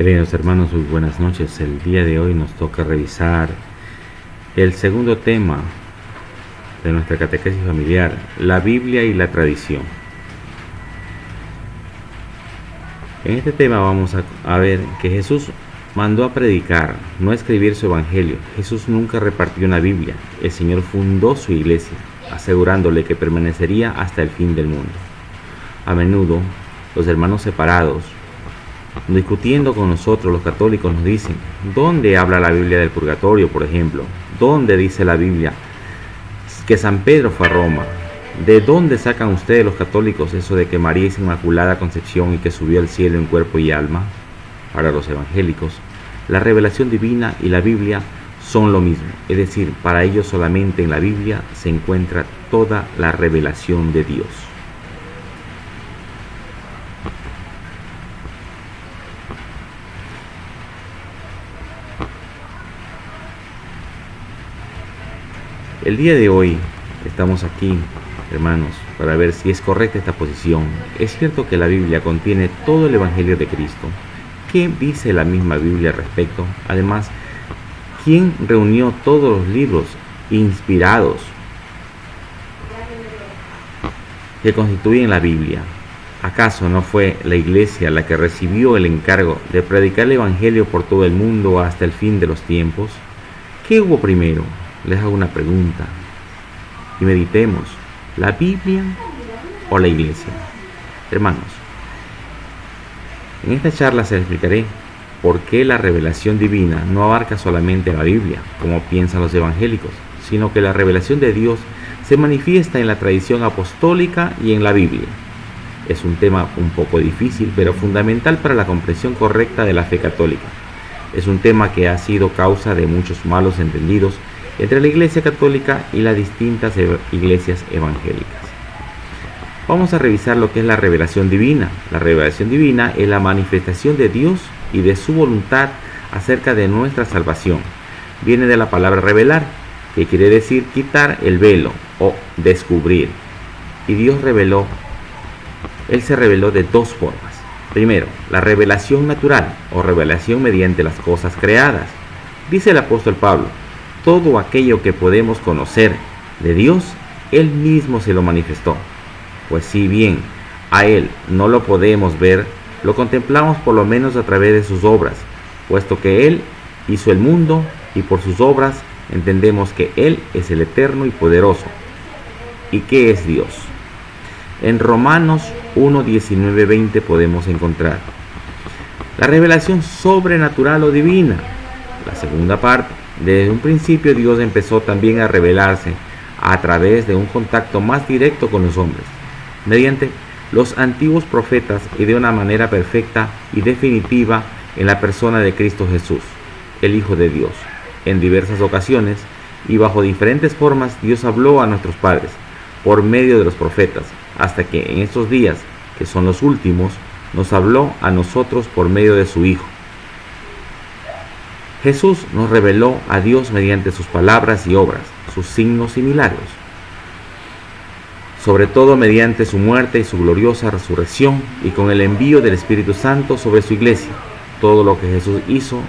Queridos hermanos, muy buenas noches. El día de hoy nos toca revisar el segundo tema de nuestra catequesis familiar, la Biblia y la tradición. En este tema vamos a ver que Jesús mandó a predicar, no a escribir su evangelio. Jesús nunca repartió una Biblia. El Señor fundó su iglesia, asegurándole que permanecería hasta el fin del mundo. A menudo, los hermanos separados, discutiendo con nosotros los católicos, nos dicen: ¿dónde habla la Biblia del purgatorio, por ejemplo? ¿Dónde dice la Biblia que San Pedro fue a Roma? ¿De dónde sacan ustedes los católicos eso de que María es Inmaculada Concepción y que subió al cielo en cuerpo y alma? Para los evangélicos, la revelación divina y la Biblia son lo mismo, es decir, para ellos solamente en la Biblia se encuentra toda la revelación de Dios. El día de hoy estamos aquí, hermanos, para ver si es correcta esta posición. Es cierto que la Biblia contiene todo el Evangelio de Cristo. ¿Qué dice la misma Biblia al respecto? Además, ¿quién reunió todos los libros inspirados que constituyen la Biblia? ¿Acaso no fue la Iglesia la que recibió el encargo de predicar el Evangelio por todo el mundo hasta el fin de los tiempos? ¿Qué hubo primero? Les hago una pregunta y meditemos: ¿la Biblia o la Iglesia? Hermanos, en esta charla se explicaré por qué la revelación divina no abarca solamente la Biblia, como piensan los evangélicos, sino que la revelación de Dios se manifiesta en la tradición apostólica y en la Biblia. Es un tema un poco difícil, pero fundamental para la comprensión correcta de la fe católica. Es un tema que ha sido causa de muchos malos entendidos entre la Iglesia Católica y las distintas iglesias evangélicas. Vamos a revisar lo que es la revelación divina. La revelación divina es la manifestación de Dios y de su voluntad acerca de nuestra salvación. Viene de la palabra revelar, que quiere decir quitar el velo o descubrir. Y Dios Él se reveló de dos formas. Primero, la revelación natural o revelación mediante las cosas creadas. Dice el apóstol Pablo: todo aquello que podemos conocer de Dios, Él mismo se lo manifestó. Pues si bien a Él no lo podemos ver, lo contemplamos por lo menos a través de sus obras, puesto que Él hizo el mundo y por sus obras entendemos que Él es el eterno y poderoso. ¿Y qué es Dios? En Romanos 1, 19, 20 podemos encontrar la revelación sobrenatural o divina. La segunda parte: desde un principio Dios empezó también a revelarse a través de un contacto más directo con los hombres, mediante los antiguos profetas y de una manera perfecta y definitiva en la persona de Cristo Jesús, el Hijo de Dios. En diversas ocasiones y bajo diferentes formas Dios habló a nuestros padres por medio de los profetas, hasta que en estos días, que son los últimos, nos habló a nosotros por medio de su Hijo. Jesús nos reveló a Dios mediante sus palabras y obras, sus signos y milagros, sobre todo mediante su muerte y su gloriosa resurrección y con el envío del Espíritu Santo sobre su iglesia. Todo lo que Jesús hizo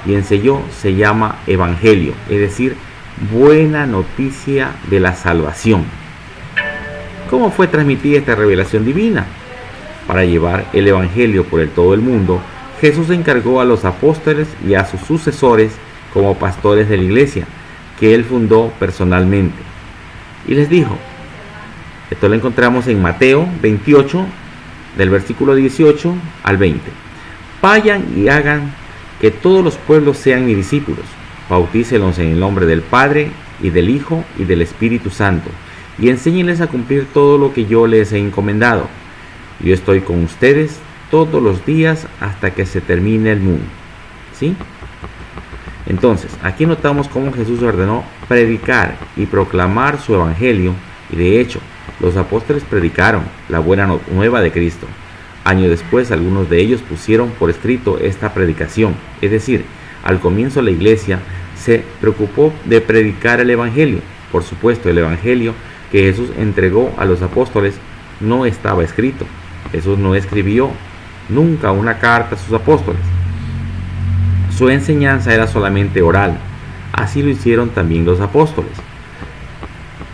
y enseñó se llama Evangelio, es decir, buena noticia de la salvación. ¿Cómo fue transmitida esta revelación divina? Para llevar el Evangelio por todo el mundo, Jesús encargó a los apóstoles y a sus sucesores como pastores de la iglesia, que Él fundó personalmente. Y les dijo, esto lo encontramos en Mateo 28, del versículo 18 al 20. Vayan y hagan que todos los pueblos sean mis discípulos. Bautícelos en el nombre del Padre, y del Hijo, y del Espíritu Santo, y enséñenles a cumplir todo lo que yo les he encomendado. Yo estoy con ustedes todos los días hasta que se termine el mundo. ¿Sí? Entonces, aquí notamos cómo Jesús ordenó predicar y proclamar su evangelio, y de hecho, los apóstoles predicaron la buena nueva de Cristo. Años después, algunos de ellos pusieron por escrito esta predicación, es decir, al comienzo la iglesia se preocupó de predicar el evangelio. Por supuesto, el evangelio que Jesús entregó a los apóstoles no estaba escrito. Jesús no escribió nunca una carta a sus apóstoles. Su enseñanza era solamente oral. Así lo hicieron también los apóstoles.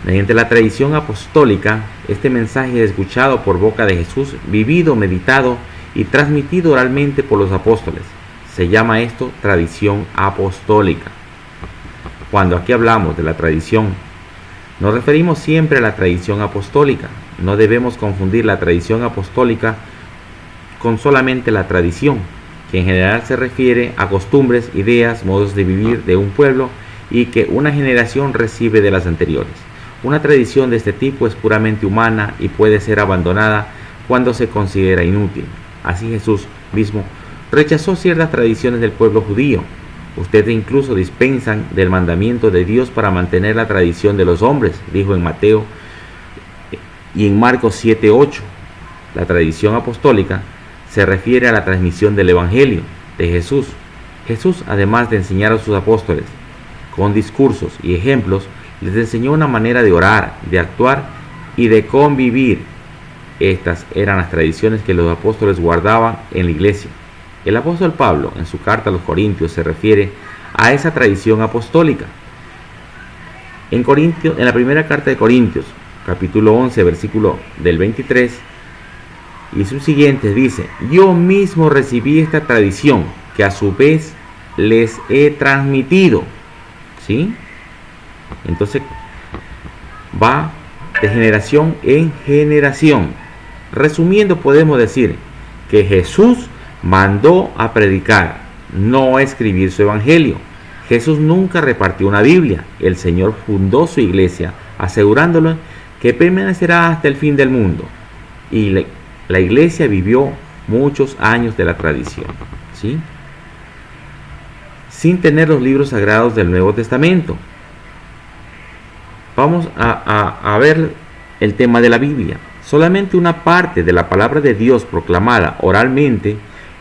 Mediante la tradición apostólica, este mensaje es escuchado por boca de Jesús, vivido, meditado y transmitido oralmente por los apóstoles. Se llama esto tradición apostólica. Cuando aquí hablamos de la tradición, nos referimos siempre a la tradición apostólica. No debemos confundir la tradición apostólica con solamente la tradición, que en general se refiere a costumbres, ideas, modos de vivir de un pueblo y que una generación recibe de las anteriores. Una tradición de este tipo es puramente humana y puede ser abandonada cuando se considera inútil. Así Jesús mismo rechazó ciertas tradiciones del pueblo judío. Ustedes incluso dispensan del mandamiento de Dios para mantener la tradición de los hombres, dijo en Mateo y en Marcos 7:8. La tradición apostólica se refiere a la transmisión del Evangelio de Jesús. Jesús, además de enseñar a sus apóstoles con discursos y ejemplos, les enseñó una manera de orar, de actuar y de convivir. Estas eran las tradiciones que los apóstoles guardaban en la iglesia. El apóstol Pablo, en su carta a los Corintios, se refiere a esa tradición apostólica. En la primera carta de Corintios, capítulo 11, versículo del 23 y sus siguientes, dice: yo mismo recibí esta tradición que a su vez les he transmitido. ¿Sí? Entonces va de generación en generación. Resumiendo, podemos decir que Jesús mandó a predicar, no a escribir su evangelio. Jesús nunca repartió una Biblia. El Señor fundó su iglesia, asegurándole que permanecerá hasta el fin del mundo. Y la iglesia vivió muchos años de la tradición, ¿sí? Sin tener los libros sagrados del Nuevo Testamento. Vamos a ver el tema de la Biblia. Solamente una parte de la palabra de Dios proclamada oralmente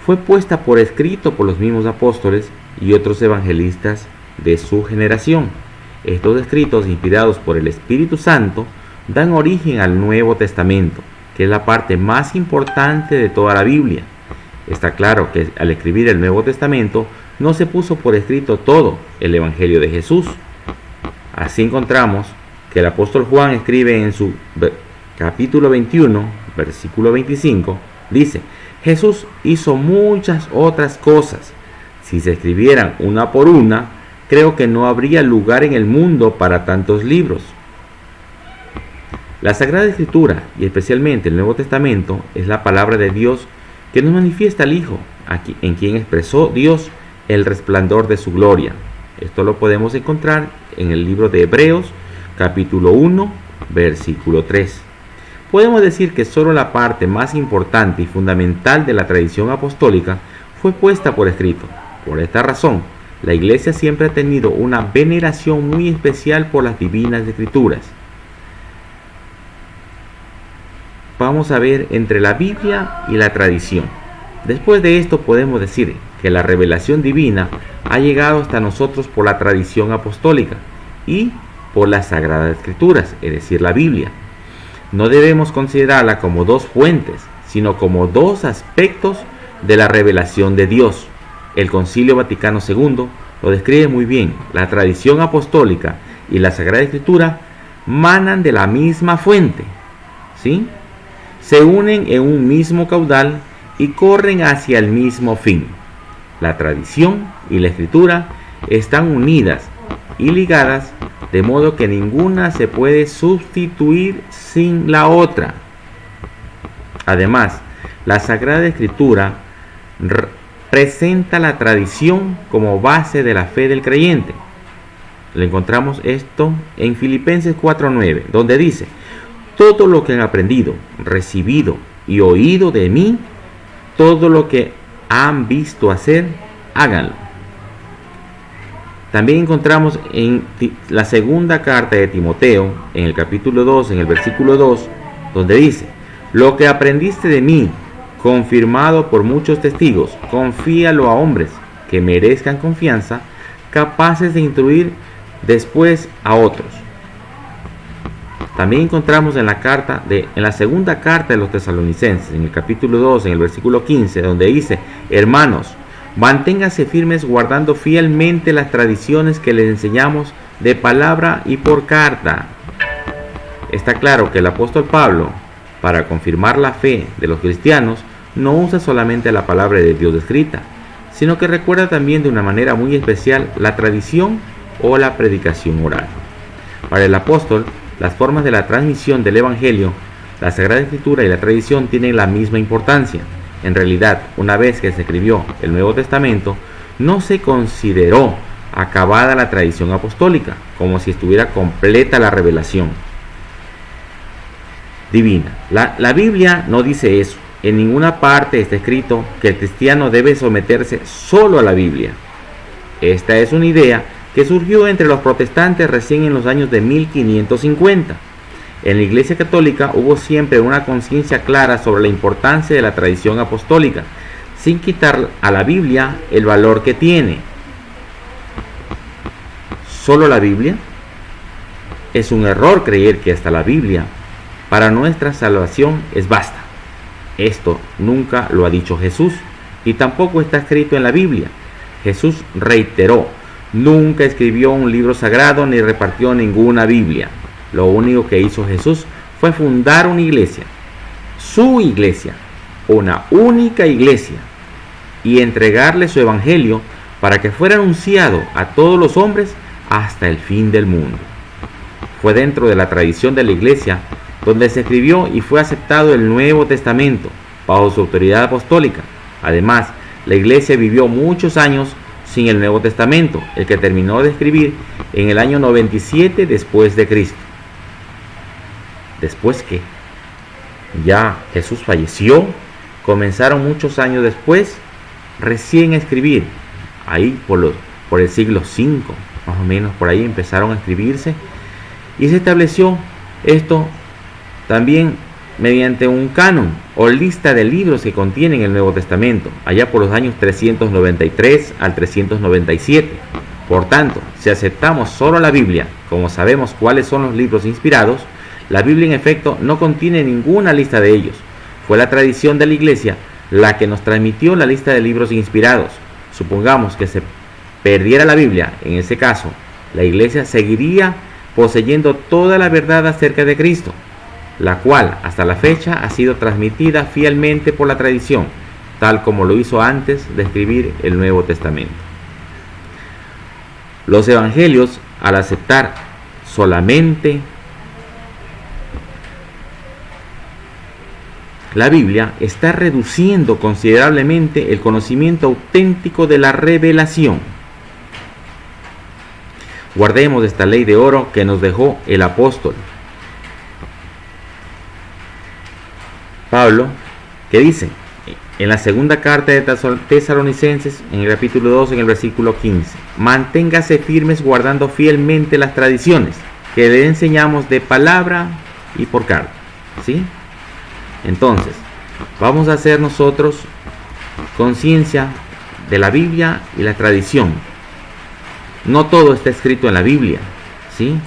fue puesta por escrito por los mismos apóstoles y otros evangelistas de su generación. Estos escritos, inspirados por el Espíritu Santo, dan origen al Nuevo Testamento, que es la parte más importante de toda la Biblia. Está claro que al escribir el Nuevo Testamento no se puso por escrito todo el Evangelio de Jesús. Así encontramos que el apóstol Juan escribe en su capítulo 21, versículo 25, dice: Jesús hizo muchas otras cosas. Si se escribieran una por una, creo que no habría lugar en el mundo para tantos libros. La Sagrada Escritura, y especialmente el Nuevo Testamento, es la palabra de Dios que nos manifiesta al Hijo, en quien expresó Dios el resplandor de su gloria. Esto lo podemos encontrar en el libro de Hebreos, capítulo 1, versículo 3. Podemos decir que solo la parte más importante y fundamental de la tradición apostólica fue puesta por escrito. Por esta razón, la Iglesia siempre ha tenido una veneración muy especial por las divinas escrituras. Vamos a ver entre la Biblia y la tradición. Después de esto podemos decir que la revelación divina ha llegado hasta nosotros por la tradición apostólica y por las Sagradas Escrituras, es decir, la Biblia. No debemos considerarla como dos fuentes, sino como dos aspectos de la revelación de Dios. El Concilio Vaticano II lo describe muy bien. La tradición apostólica y la Sagrada Escritura manan de la misma fuente, ¿sí? Se unen en un mismo caudal y corren hacia el mismo fin. La tradición y la Escritura están unidas y ligadas, de modo que ninguna se puede sustituir sin la otra. Además, la Sagrada Escritura presenta la tradición como base de la fe del creyente. Le encontramos esto en Filipenses 4:9, donde dice: todo lo que han aprendido, recibido y oído de mí, todo lo que han visto hacer, háganlo. También encontramos en la segunda carta de Timoteo, en el capítulo 2, en el versículo 2, donde dice: lo que aprendiste de mí, confirmado por muchos testigos, confíalo a hombres que merezcan confianza, capaces de instruir después a otros. También encontramos en la segunda carta de los Tesalonicenses, en el capítulo 2, en el versículo 15, donde dice: hermanos, Manténgase firmes guardando fielmente las tradiciones que les enseñamos de palabra y por carta. Está claro que el apóstol Pablo, para confirmar la fe de los cristianos, no usa solamente la palabra de Dios escrita, sino que recuerda también de una manera muy especial la tradición o la predicación oral. Para el apóstol, las formas de la transmisión del Evangelio, la Sagrada Escritura y la tradición tienen la misma importancia. En realidad, una vez que se escribió el Nuevo Testamento, no se consideró acabada la tradición apostólica, como si estuviera completa la revelación divina. La Biblia no dice eso. En ninguna parte está escrito que el cristiano debe someterse solo a la Biblia. Esta es una idea que surgió entre los protestantes recién en los años de 1550. En la Iglesia Católica hubo siempre una conciencia clara sobre la importancia de la tradición apostólica, sin quitar a la Biblia el valor que tiene. ¿Solo la Biblia? Es un error creer que hasta la Biblia para nuestra salvación es basta. Esto nunca lo ha dicho Jesús y tampoco está escrito en la Biblia. Jesús reiteró: nunca escribió un libro sagrado ni repartió ninguna Biblia. Lo único que hizo Jesús fue fundar una iglesia, su iglesia, una única iglesia, y entregarle su evangelio para que fuera anunciado a todos los hombres hasta el fin del mundo. Fue dentro de la tradición de la iglesia donde se escribió y fue aceptado el Nuevo Testamento bajo su autoridad apostólica. Además, la iglesia vivió muchos años sin el Nuevo Testamento, el que terminó de escribir en el año 97 después de Cristo. Después que ya Jesús falleció, comenzaron muchos años después recién a escribir. Ahí por el siglo V, más o menos por ahí empezaron a escribirse, y se estableció esto también mediante un canon o lista de libros que contienen el Nuevo Testamento, allá por los años 393 al 397. Por tanto, si aceptamos solo la Biblia, como sabemos cuáles son los libros inspirados, la Biblia en efecto no contiene ninguna lista de ellos. Fue la tradición de la iglesia la que nos transmitió la lista de libros inspirados. Supongamos que se perdiera la Biblia, en ese caso, la iglesia seguiría poseyendo toda la verdad acerca de Cristo, la cual hasta la fecha ha sido transmitida fielmente por la tradición, tal como lo hizo antes de escribir el Nuevo Testamento. Los evangelios, al aceptar solamente la Biblia, está reduciendo considerablemente el conocimiento auténtico de la revelación. Guardemos esta ley de oro que nos dejó el apóstol Pablo, que dice en la segunda carta de Tesalonicenses, en el capítulo 2, en el versículo 15: manténgase firmes guardando fielmente las tradiciones que le enseñamos de palabra y por carta. ¿Sí? Entonces, vamos a hacer nosotros conciencia de la Biblia y la tradición. No todo está escrito en la Biblia, ¿sí?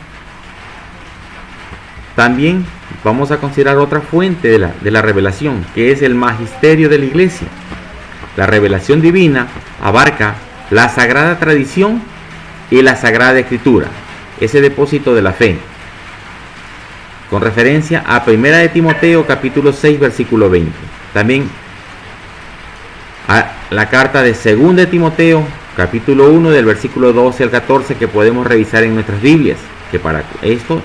También vamos a considerar otra fuente de la revelación, que es el magisterio de la iglesia. La revelación divina abarca la sagrada tradición y la sagrada escritura, ese depósito de la fe, con referencia a 1 de Timoteo capítulo 6 versículo 20. También a la carta de 2 de Timoteo capítulo 1 del versículo 12 al 14, que podemos revisar en nuestras Biblias, que para esto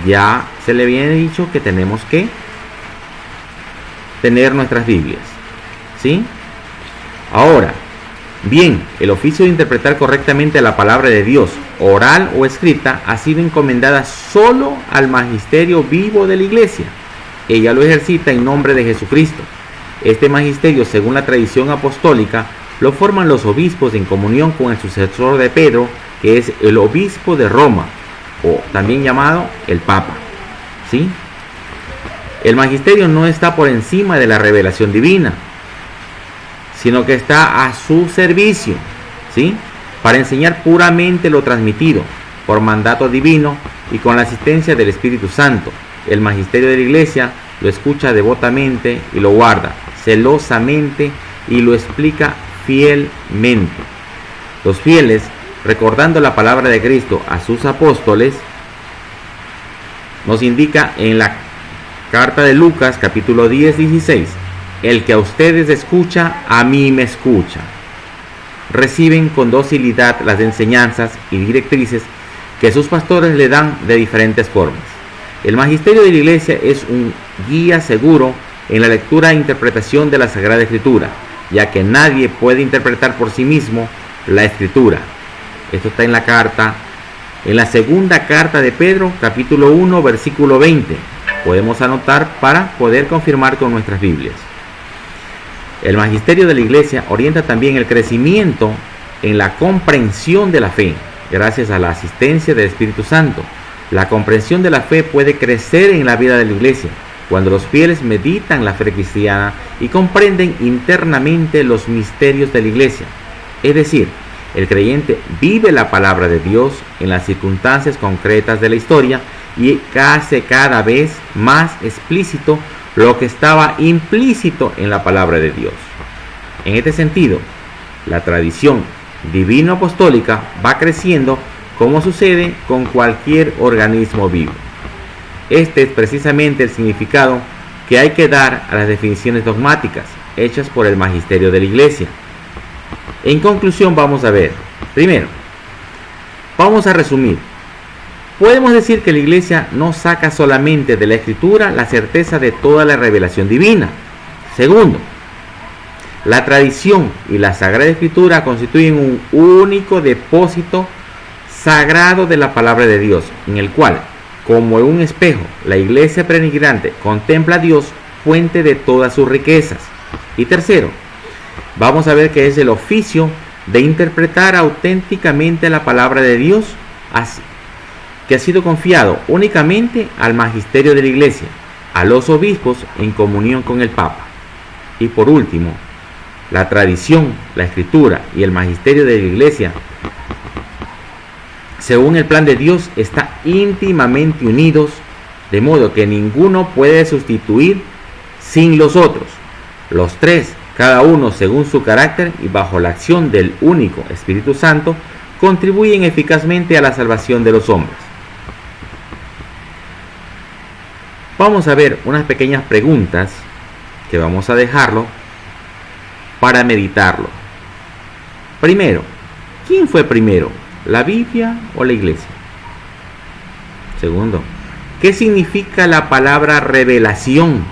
ya se le viene dicho que tenemos que tener nuestras Biblias, ¿sí? Ahora, bien, el oficio de interpretar correctamente la palabra de Dios, oral o escrita, ha sido encomendada solo al magisterio vivo de la iglesia. Ella lo ejercita en nombre de Jesucristo. Este magisterio, según la tradición apostólica, lo forman los obispos en comunión con el sucesor de Pedro, que es el obispo de Roma, o también llamado el Papa, ¿sí? El magisterio no está por encima de la revelación divina, sino que está a su servicio, ¿sí? Para enseñar puramente lo transmitido por mandato divino y con la asistencia del Espíritu Santo. El magisterio de la iglesia lo escucha devotamente y lo guarda celosamente y lo explica fielmente. Los fieles, recordando la palabra de Cristo a sus apóstoles, nos indica en la carta de Lucas, capítulo 10, 16, el que a ustedes escucha, a mí me escucha. Reciben con docilidad las enseñanzas y directrices que sus pastores le dan de diferentes formas. El magisterio de la Iglesia es un guía seguro en la lectura e interpretación de la Sagrada Escritura, ya que nadie puede interpretar por sí mismo la Escritura. Esto está en la segunda carta de Pedro, capítulo 1, versículo 20. Podemos anotar para poder confirmar con nuestras Biblias. El magisterio de la Iglesia orienta también el crecimiento en la comprensión de la fe, gracias a la asistencia del Espíritu Santo. La comprensión de la fe puede crecer en la vida de la Iglesia cuando los fieles meditan la fe cristiana y comprenden internamente los misterios de la Iglesia. Es decir, el creyente vive la palabra de Dios en las circunstancias concretas de la historia y hace cada vez más explícito lo que estaba implícito en la palabra de Dios. En este sentido, la tradición divino-apostólica va creciendo como sucede con cualquier organismo vivo. Este es precisamente el significado que hay que dar a las definiciones dogmáticas hechas por el magisterio de la Iglesia. En conclusión, vamos a ver, primero, vamos a resumir. Podemos decir que la Iglesia no saca solamente de la Escritura la certeza de toda la revelación divina. Segundo, la tradición y la Sagrada Escritura constituyen un único depósito sagrado de la palabra de Dios, en el cual, como en un espejo, la Iglesia peregrante contempla a Dios, fuente de todas sus riquezas. Y tercero, vamos a ver que es el oficio de interpretar auténticamente la palabra de Dios, que ha sido confiado únicamente al magisterio de la Iglesia, a los obispos en comunión con el Papa. Y por último, la tradición, la Escritura y el magisterio de la Iglesia, según el plan de Dios, están íntimamente unidos, de modo que ninguno puede sustituir sin los otros. Los tres, cada uno según su carácter y bajo la acción del único Espíritu Santo, contribuyen eficazmente a la salvación de los hombres. Vamos a ver unas pequeñas preguntas que vamos a dejarlo para meditarlo. Primero, ¿quién fue primero, la Biblia o la Iglesia? Segundo, ¿qué significa la palabra revelación?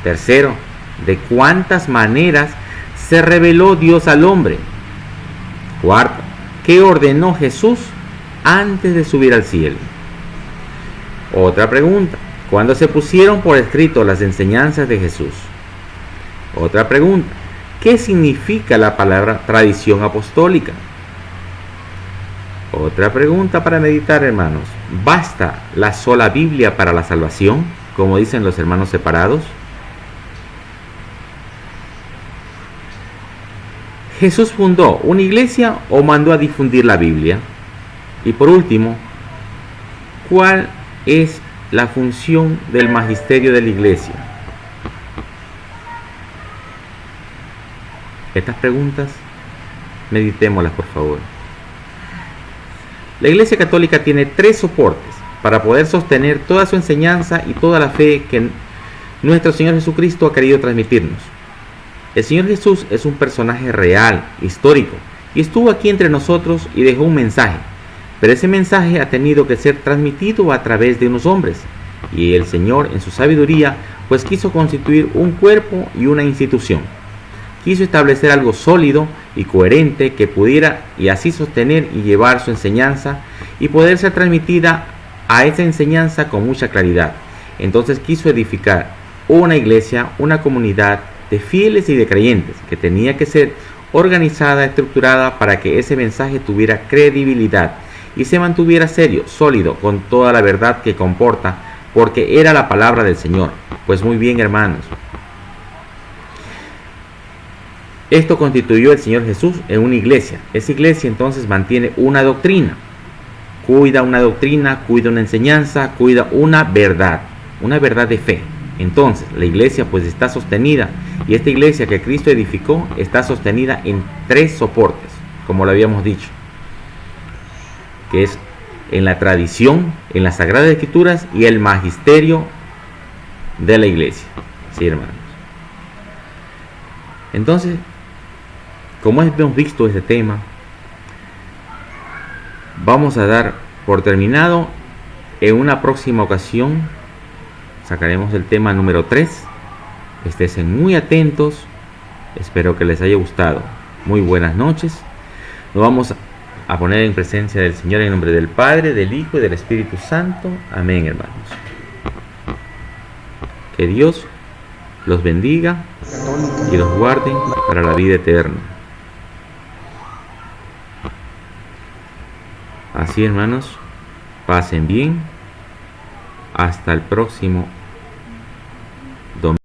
Tercero, ¿de cuántas maneras se reveló Dios al hombre? Cuarto, ¿qué ordenó Jesús antes de subir al cielo? Otra pregunta, ¿cuándo se pusieron por escrito las enseñanzas de Jesús? Otra pregunta, ¿qué significa la palabra tradición apostólica? Otra pregunta para meditar, hermanos, ¿basta la sola Biblia para la salvación, como dicen los hermanos separados? ¿Jesús fundó una iglesia o mandó a difundir la Biblia? Y por último, ¿cuál es la función del magisterio de la Iglesia? Estas preguntas, meditémoslas por favor. La Iglesia Católica tiene tres soportes para poder sostener toda su enseñanza y toda la fe que nuestro Señor Jesucristo ha querido transmitirnos. El Señor Jesús es un personaje real, histórico, y estuvo aquí entre nosotros y dejó un mensaje. Pero ese mensaje ha tenido que ser transmitido a través de unos hombres, y el Señor en su sabiduría pues quiso constituir un cuerpo y una institución. Quiso establecer algo sólido y coherente que pudiera y así sostener y llevar su enseñanza y poder ser transmitida a esa enseñanza con mucha claridad. Entonces quiso edificar una iglesia, una comunidad de fieles y de creyentes que tenía que ser organizada, estructurada para que ese mensaje tuviera credibilidad y se mantuviera serio, sólido, con toda la verdad que comporta, porque era la palabra del Señor. Pues muy bien, hermanos, esto constituyó el Señor Jesús en una iglesia. Esa iglesia entonces mantiene una doctrina, cuida una doctrina, cuida una enseñanza, cuida una verdad de fe. Entonces, la iglesia pues está sostenida, y esta iglesia que Cristo edificó está sostenida en 3 soportes, como lo habíamos dicho, que es en la tradición, en las Sagradas Escrituras y el magisterio de la iglesia. Sí, hermanos. Entonces, como hemos visto este tema, vamos a dar por terminado. En una próxima ocasión sacaremos el tema número 3. Estén muy atentos. Espero que les haya gustado. Muy buenas noches. Nos vamos a poner en presencia del Señor en nombre del Padre, del Hijo y del Espíritu Santo. Amén, hermanos. Que Dios los bendiga y los guarde para la vida eterna. Así, hermanos, pasen bien. Hasta el próximo domingo.